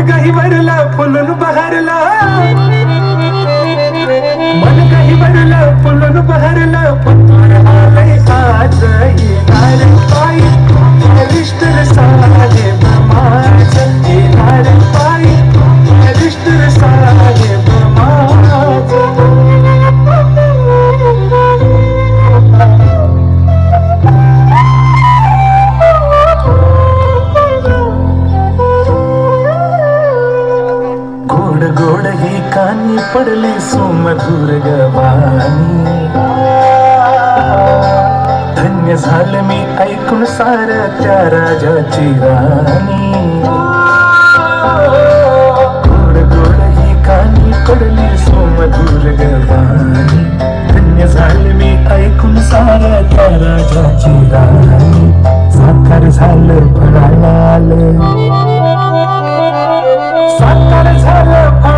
काही भरलं फुलून बहरला, मन काही भरलं फुलून बहरलं, पत्तर आलंय आज येणार पायी रिश्तर साहेब माझ, येणार पायी रिश्तर साहेब माझ. गोड गोड ही कानी पडली सुमधुर गवानी, धन्य झालं मी ऐकून सार त्या राजाची राणी. गोड गोड ही कानी पडली सुमधुर गवानी, धन्य झालं मी ऐकून सार त्या राजाची राणी. साकार झालं फळाला आलं, साकार झालं